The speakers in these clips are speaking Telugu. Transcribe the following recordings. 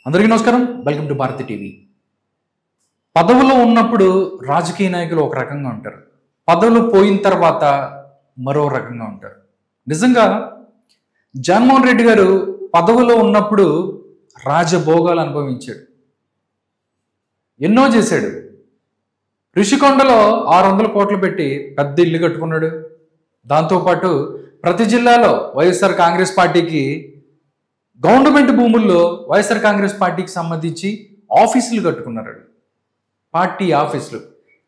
అందరికీ నమస్కారం. Welcome to Bharati TV. పదవులో ఉన్నప్పుడు రాజకీయ నాయకులు ఒక రకంగా ఉంటారు. పదవులు పోయిన తర్వాత మరో రకంగా ఉంటారు. నిజంగా జగన్మోహన్ రెడ్డి గారు పదవులో ఉన్నప్పుడు రాజభోగాలు అనుభవించాడు, ఎన్నో చేశాడు. ఋషికొండలో 600 కోట్లు పెట్టి పెద్ద ఇల్లు కట్టుకున్నాడు. దాంతోపాటు ప్రతి జిల్లాలో వైఎస్ఆర్ కాంగ్రెస్ పార్టీకి గవర్నమెంట్ భూముల్లో వైఎస్ఆర్ కాంగ్రెస్ పార్టీకి సంబంధించి ఆఫీసులు కట్టుకున్నారు. పార్టీ ఆఫీసులు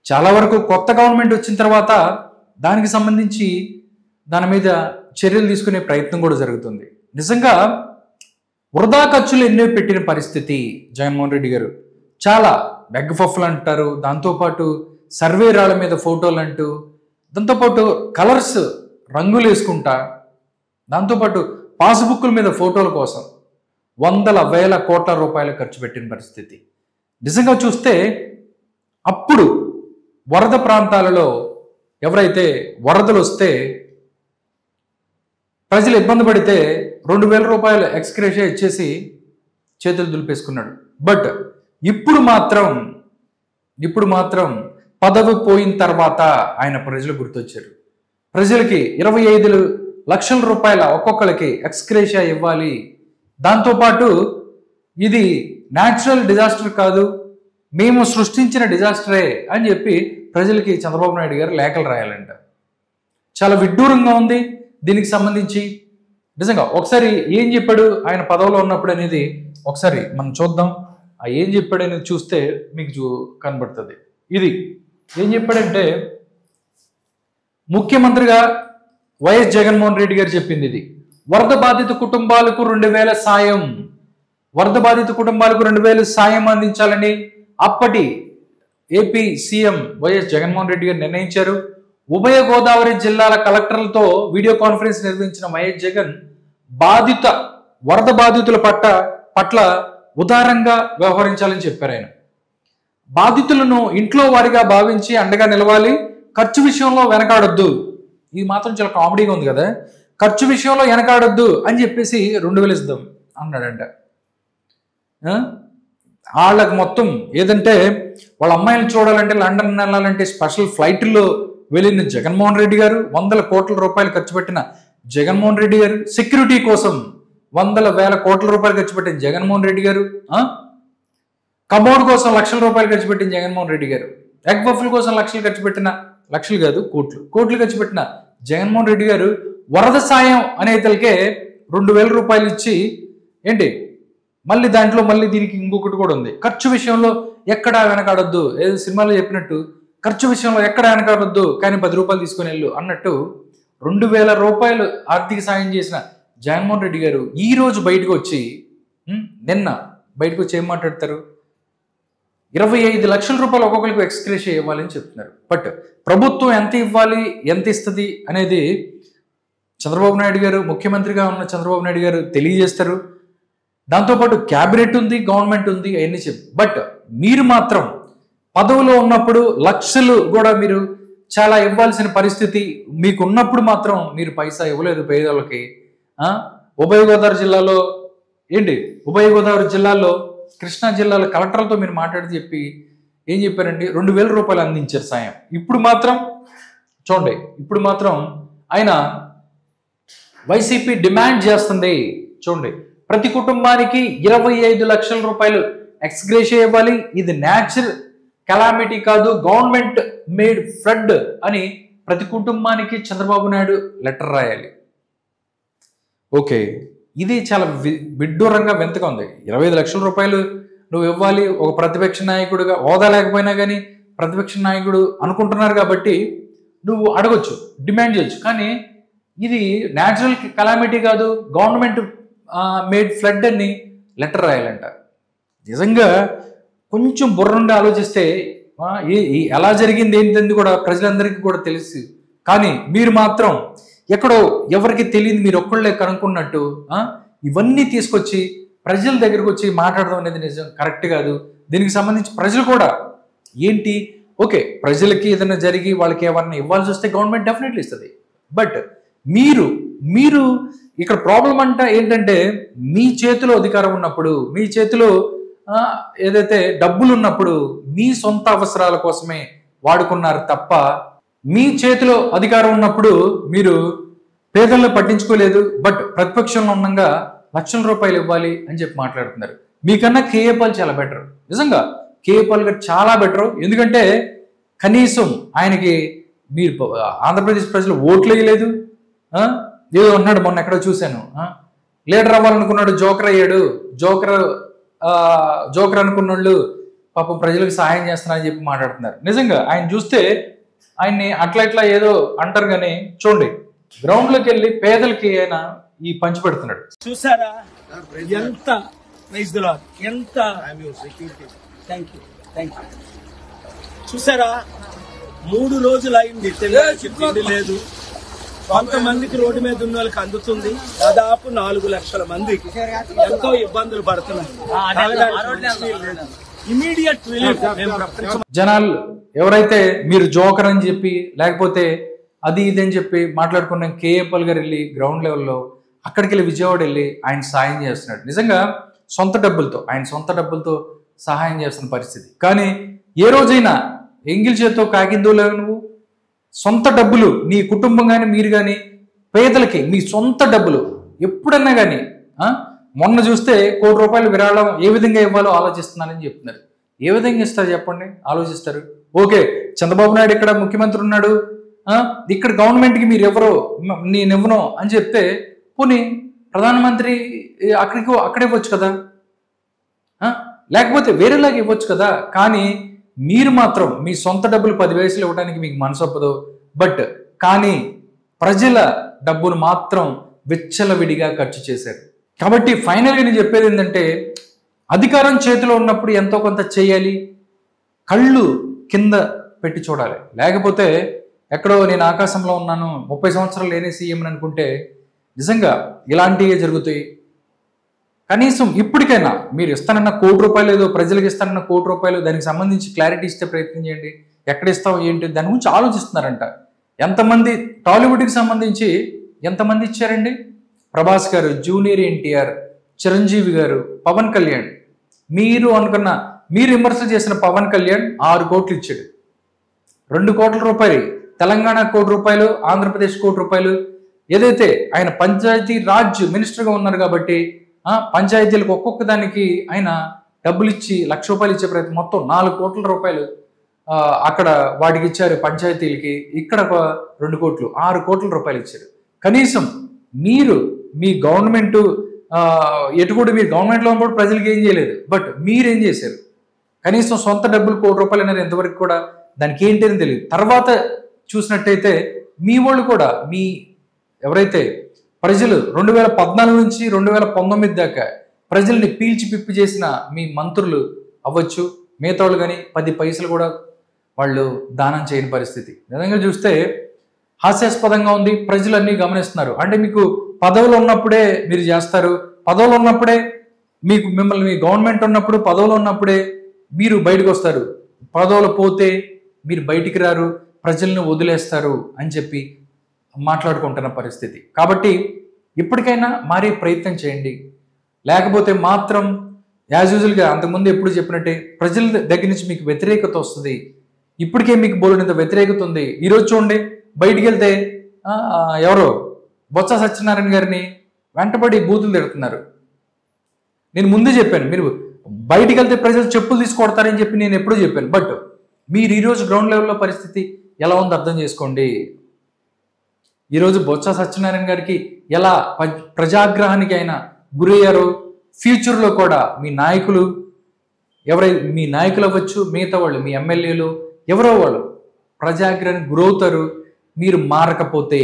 చాలా వరకు కొత్త గవర్నమెంట్ వచ్చిన తర్వాత దానికి సంబంధించి దాని మీద చర్యలు తీసుకునే ప్రయత్నం కూడా జరుగుతుంది. నిజంగా వృధా ఖర్చులు ఎన్నో పెట్టిన పరిస్థితి జగన్మోహన్ రెడ్డి గారు. చాలా బెగ్ ఫఫ్లు అంటారు, దాంతోపాటు సర్వే రాళ్ళ మీద ఫోటోలు అంటూ, దాంతోపాటు కలర్స్ రంగులు వేసుకుంటా, దాంతోపాటు పాస్బుక్ల మీద ఫోటోల కోసం వందల వేల కోట్ల రూపాయలు ఖర్చు పెట్టిన పరిస్థితి. నిజంగా చూస్తే అప్పుడు వరద ప్రాంతాలలో ఎవరైతే వరదలు వస్తే ప్రజలు ఇబ్బంది పడితే 2,000 రూపాయలు ఎక్స్గ్రేషియా ఇచ్చేసి చేతులు దులిపేసుకున్నాడు. బట్ ఇప్పుడు మాత్రం పదవి పోయిన తర్వాత ఆయన ప్రజలు గుర్తొచ్చారు. ప్రజలకి 25 లక్షల రూపాయల ఒక్కొక్కరికి ఎక్స్గ్రేషియా ఇవ్వాలి, దాంతోపాటు ఇది న్యాచురల్ డిజాస్టర్ కాదు, మేము సృష్టించిన డిజాస్టరే అని చెప్పి ప్రజలకి చంద్రబాబు నాయుడు గారు లేఖలు రాయాలంట. చాలా విడ్డూరంగా ఉంది దీనికి సంబంధించి. నిజంగా ఒకసారి ఏం చెప్పాడు ఆయన పదవిలో ఉన్నప్పుడు అనేది ఒకసారి మనం చూద్దాం. ఆ ఏం చెప్పాడు అనేది చూస్తే మీకు కనబడుతుంది. ఇది ఏం చెప్పాడంటే, ముఖ్యమంత్రిగా వైఎస్ జగన్మోహన్ రెడ్డి గారు చెప్పింది ఇది. వరద బాధిత కుటుంబాలకు 2,000 సాయం, వరద బాధిత కుటుంబాలకు 2,000 సాయం అందించాలని అప్పటి AP CM YS Jaganmohan Reddy గారు నిర్ణయించారు. ఉభయ గోదావరి జిల్లాల కలెక్టర్లతో వీడియో కాన్ఫరెన్స్ నిర్వహించిన వైఎస్ జగన్ వరద బాధితుల పట్ల ఉదారంగా వ్యవహరించాలని చెప్పారు. ఆయన బాధితులను ఇంట్లో వారిగా భావించి అండగా నిలవాలి, ఖర్చు విషయంలో వెనకాడొద్దు. ఇది మాత్రం చాలా కామెడీగా ఉంది కదా. ఖర్చు విషయంలో వెనకాడొద్దు అని చెప్పేసి 2,000 ఇద్దాం అన్నాడంట. వాళ్ళకి మొత్తం ఏదంటే వాళ్ళ అమ్మాయిలు చూడాలంటే లండన్ వెళ్ళాలంటే స్పెషల్ ఫ్లైట్లో వెళ్ళిన జగన్మోహన్ రెడ్డి గారు, వందల కోట్ల రూపాయలు ఖర్చు పెట్టిన జగన్మోహన్ రెడ్డి గారు, సెక్యూరిటీ కోసం వందల వేల కోట్ల రూపాయలు ఖర్చు పెట్టిన జగన్మోహన్ రెడ్డి గారు, కమోడ్ కోసం లక్షల రూపాయలు ఖర్చు పెట్టిన జగన్మోహన్ రెడ్డి గారు, ఎగ్ బఫ్ల కోసం లక్షలు కాదు కోట్లు ఖర్చు పెట్టిన జగన్మోహన్ రెడ్డి గారు వరద సాయం అనేతలకే 2,000 రూపాయలు ఇచ్చి ఏంటి మళ్ళీ దాంట్లో దీనికి ఇంకొకటి కూడా ఉంది. ఖర్చు విషయంలో ఎక్కడా వెనకాడొద్దు, ఏదో సినిమాలో చెప్పినట్టు ఖర్చు విషయంలో ఎక్కడ వెనకాడొద్దు కానీ 10 రూపాయలు తీసుకొని వెళ్ళు అన్నట్టు 2,000 రూపాయలు ఆర్థిక సాయం చేసిన జగన్మోహన్ రెడ్డి గారు ఈ రోజు నిన్న బయటకు వచ్చి ఏం మాట్లాడతారు? 25 లక్షల రూపాయలు ఒక్కొక్కరికి ఎక్స్గ్రేషియా ఇవ్వాలని చెప్తున్నారు. బట్ ప్రభుత్వం ఎంత ఇవ్వాలి, ఎంత ఇస్తుంది అనేది చంద్రబాబు నాయుడు గారు, ముఖ్యమంత్రిగా ఉన్న చంద్రబాబు నాయుడు గారు తెలియజేస్తారు. దాంతోపాటు క్యాబినెట్ ఉంది, గవర్నమెంట్ ఉంది, అవన్నీ బట్ మీరు మాత్రం పదవిలో ఉన్నప్పుడు లక్షలు కూడా మీరు చాలా ఇవ్వాల్సిన పరిస్థితి మీకు ఉన్నప్పుడు మాత్రం మీరు పైసా ఇవ్వలేదు పేదలకి. ఉభయ గోదావరి జిల్లాలో కృష్ణా జిల్లాలో కలెక్టర్లతో మీరు మాట్లాడి ఏం చెప్పారండి? 2,000 రూపాయలు అందించారు సాయం. ఇప్పుడు మాత్రం ఆయన వైసీపీ డిమాండ్ చేస్తుంది. చూడండి, ప్రతి కుటుంబానికి 25 లక్షల రూపాయలు ఎక్స్గ్రేషియా ఇవ్వాలి, ఇది న్యాచురల్ కెలామిటీ కాదు, గవర్నమెంట్ మేడ్ ఫ్లడ్ అని ప్రతి కుటుంబానికి చంద్రబాబు నాయుడు లెటర్ రాయాలి. ఓకే, ఇది చాలా విడ్డూరంగా వింతగా ఉంది. 25 లక్షల రూపాయలు నువ్వు ఇవ్వాలి. ఒక ప్రతిపక్ష నాయకుడిగా హోదా లేకపోయినా కానీ ప్రతిపక్ష నాయకుడు అనుకుంటున్నారు కాబట్టి నువ్వు అడగొచ్చు, డిమాండ్ చేయొచ్చు. కానీ ఇది న్యాచురల్ కెలామిటీ కాదు, గవర్నమెంట్ మేడ్ ఫ్లడ్ అని లెటర్ రాయాలంట. నిజంగా కొంచెం బుర్ర నుండి ఆలోచిస్తే ఎలా జరిగింది ఏంటంది కూడా ప్రజలందరికీ కూడా తెలుసు. కానీ మీరు మాత్రం ఎక్కడో ఎవరికి తెలియదు, మీరు ఒక్కళ్ళే కనుక్కున్నట్టు ఇవన్నీ తీసుకొచ్చి ప్రజల దగ్గరకు వచ్చి మాట్లాడడం అనేది నిజం కరెక్ట్ కాదు. దీనికి సంబంధించి ప్రజలు కూడా ఏంటి, ఓకే, ప్రజలకి ఏదైనా జరిగి వాళ్ళకి ఏమన్నా ఇవ్వాల్సి వస్తే గవర్నమెంట్ డెఫినెట్లీ ఇస్తుంది. బట్ మీరు ఇక్కడ ప్రాబ్లం ఏంటంటే మీ చేతిలో అధికారం ఉన్నప్పుడు, మీ చేతిలో ఏదైతే డబ్బులు ఉన్నప్పుడు మీ సొంత అవసరాల కోసమే వాడుకున్నారు తప్ప, మీ చేతిలో అధికారం ఉన్నప్పుడు మీరు పేదలను పట్టించుకోలేదు. బట్ ప్రతిపక్షంలో ఉండగా లక్షల రూపాయలు ఇవ్వాలి అని చెప్పి మాట్లాడుతున్నారు. మీకన్నా కేఏ పాల్ చాలా బెటర్. నిజంగా కేఏ పాల్ గారు చాలా బెటర్. ఎందుకంటే కనీసం ఆయనకి మీరు ఆంధ్రప్రదేశ్ ప్రజలు ఓట్లు వేయలేదు. ఏదో అన్నాడు, మొన్న ఎక్కడో చూశాను, లీడర్ అవ్వాలనుకున్నాడు, జోకర్ అయ్యాడు. జోకర్ అనుకున్న వాళ్ళు పాపం ప్రజలకు సహాయం చేస్తున్నారని చెప్పి మాట్లాడుతున్నారు. నిజంగా ఆయన చూస్తే ఆయన్ని అట్లా ఇట్లా ఏదో అంటారు, కానీ చూడండి గ్రౌండ్ లోకి వెళ్ళి పేదలకి ఆయన ఈ పంచి పెడుతున్నాడు. చూసారా ఎంత ఎంత చూసారా, 3 రోజులు అయింది, తిండి లేదు. కొంతమందికి రోడ్డు మీద ఉన్న వాళ్ళకి అందుతుంది. దాదాపు 4 లక్షల మందికి ఎంతో ఇబ్బందులు పడుతున్నారు. Immediate relief. జనాలు ఎవరైతే మీరు జోకర్ అని చెప్పి లేకపోతే అది ఇది అని చెప్పి మాట్లాడుకున్న కేఏ పాల్ గారు వెళ్ళి గ్రౌండ్ లెవెల్లో అక్కడికి వెళ్ళి విజయవాడ వెళ్ళి ఆయన సాయం చేస్తున్నాడు. నిజంగా ఆయన సొంత డబ్బులతో సహాయం చేస్తున్న పరిస్థితి. కానీ ఏ రోజైనా ఎంగిల్ చేత్తో కాకిందో లేవు నువ్వు సొంత డబ్బులు నీ కుటుంబం కానీ మీరు కానీ పేదలకి మీ సొంత డబ్బులు ఎప్పుడన్నా కానీ మొన్న చూస్తే ₹1 కోటి విరాళం ఏ విధంగా ఇవ్వాలో ఆలోచిస్తున్నానని చెప్తున్నారు. ఏ విధంగా ఇస్తారు చెప్పండి, ఆలోచిస్తారు. ఓకే, చంద్రబాబు నాయుడు ఇక్కడ ముఖ్యమంత్రి ఉన్నాడు, ఇక్కడ గవర్నమెంట్కి మీరు ఎవరో నేను ఇవ్వను అని చెప్తే పోనీ ప్రధానమంత్రి అక్కడే ఇవ్వచ్చు కదా, లేకపోతే వేరేలాగా ఇవ్వచ్చు కదా. కానీ మీరు మాత్రం మీ సొంత డబ్బులు 10 పైసలు ఇవ్వడానికి మీకు మనసు ఒప్పదు. కానీ ప్రజల డబ్బును మాత్రం విచ్చలవిడిగా ఖర్చు చేశారు. కాబట్టి ఫైనల్గా నేను చెప్పేది ఏంటంటే అధికారం చేతిలో ఉన్నప్పుడు ఎంతో కొంత చేయాలి, కళ్ళు కింద పెట్టి చూడాలి. లేకపోతే ఎక్కడో నేను ఆకాశంలో ఉన్నాను 30 సంవత్సరాలు లేనే సీఎం అని అనుకుంటే నిజంగా ఇలాంటివే జరుగుతాయి. కనీసం ఇప్పటికైనా మీరు ఇస్తానన్న ₹1 కోటి ఏదో ప్రజలకు ఇస్తానన్న ₹1 కోటి దానికి సంబంధించి క్లారిటీ ఇస్తే ప్రయత్నం చేయండి. ఎక్కడ ఇస్తాం ఏంటి దాని గురించి ఆలోచిస్తున్నారంట. ఎంతమంది టాలీవుడ్కి సంబంధించి ఎంతమంది ఇచ్చారండి? ప్రభాస్ గారు, జూనియర్ ఎన్టీఆర్, చిరంజీవి గారు, పవన్ కళ్యాణ్. మీరు విమర్శ చేసిన పవన్ కళ్యాణ్ 6 కోట్లు ఇచ్చాడు. ₹2 కోట్ల, తెలంగాణ ₹1 కోటి, ఆంధ్రప్రదేశ్ ₹1 కోటి. ఏదైతే ఆయన పంచాయతీ రాజ్ మినిస్టర్గా ఉన్నారు కాబట్టి పంచాయతీలకు ఒక్కొక్క దానికి ఆయన డబ్బులు ఇచ్చి ₹1,00,000 ఇచ్చే ప్రయత్నం, మొత్తం ₹4 కోట్ల అక్కడ వాటికి ఇచ్చారు పంచాయతీలకి. ఇక్కడ ₹2 కోట్లు, ₹6 కోట్ల ఇచ్చారు. కనీసం మీరు మీ గవర్నమెంట్ ఎటుకూడి మీరు గవర్నమెంట్లో ఉన్నప్పుడు ప్రజలకి ఏం చేయలేదు. బట్ మీరేం చేశారు? కనీసం సొంత డబ్బులు ₹1 కోటి అనేది ఎంతవరకు కూడా దానికి ఏంటి అని తెలియదు. తర్వాత చూసినట్టయితే మీ వాళ్ళు కూడా ఎవరైతే ప్రజలు 2014 నుంచి 2019 దాకా ప్రజల్ని పీల్చి పిప్పి చేసిన మీ మంత్రులు అవ్వచ్చు, మిగతా వాళ్ళు కానీ 10 పైసలు కూడా వాళ్ళు దానం చేయని పరిస్థితి. నిజంగా చూస్తే హాస్యాస్పదంగా ఉంది. ప్రజలు అన్నీ గమనిస్తున్నారు. అంటే మీకు పదవులు ఉన్నప్పుడే మీరు చేస్తారు, పదవులు ఉన్నప్పుడే మిమ్మల్ని మీ గవర్నమెంట్ ఉన్నప్పుడు పదవులు ఉన్నప్పుడే మీరు బయటకు వస్తారు, పదవులు పోతే మీరు బయటికి రారు, ప్రజల్ని వదిలేస్తారు అని చెప్పి మాట్లాడుకుంటున్న పరిస్థితి. కాబట్టి ఇప్పటికైనా మారే ప్రయత్నం చేయండి. లేకపోతే మాత్రం యాజ్ యూజువల్గా అంతకుముందు ఎప్పుడు చెప్పినట్టే ప్రజల దగ్గర నుంచి మీకు వ్యతిరేకత వస్తుంది. ఇప్పటికే మీకు బోలెడంత వ్యతిరేకత ఉంది. ఈరోజు చూడండి, బయటికి వెళ్తే ఎవరో బొత్స సత్యనారాయణ గారిని వెంటబడి బూతులు తిడుతున్నారు. నేను ముందే చెప్పాను, మీరు బయటికి వెళ్తే ప్రజలు చెప్పులు తీసుకొడతారని చెప్పి నేను ఎప్పుడూ చెప్పాను. బట్ మీరు ఈరోజు గ్రౌండ్ లెవెల్లో పరిస్థితి ఎలా ఉందో అర్థం చేసుకోండి. ఈరోజు బొత్స సత్యనారాయణ గారికి ఎలా ప్రజాగ్రహానికి అయినా గురయ్యారో ఫ్యూచర్లో కూడా మీ నాయకులు అవ్వచ్చు, మిగతా వాళ్ళు మీ ఎమ్మెల్యేలు ఎవరో వాళ్ళు ప్రజాగ్రహానికి గురవుతారు మీరు మారకపోతే.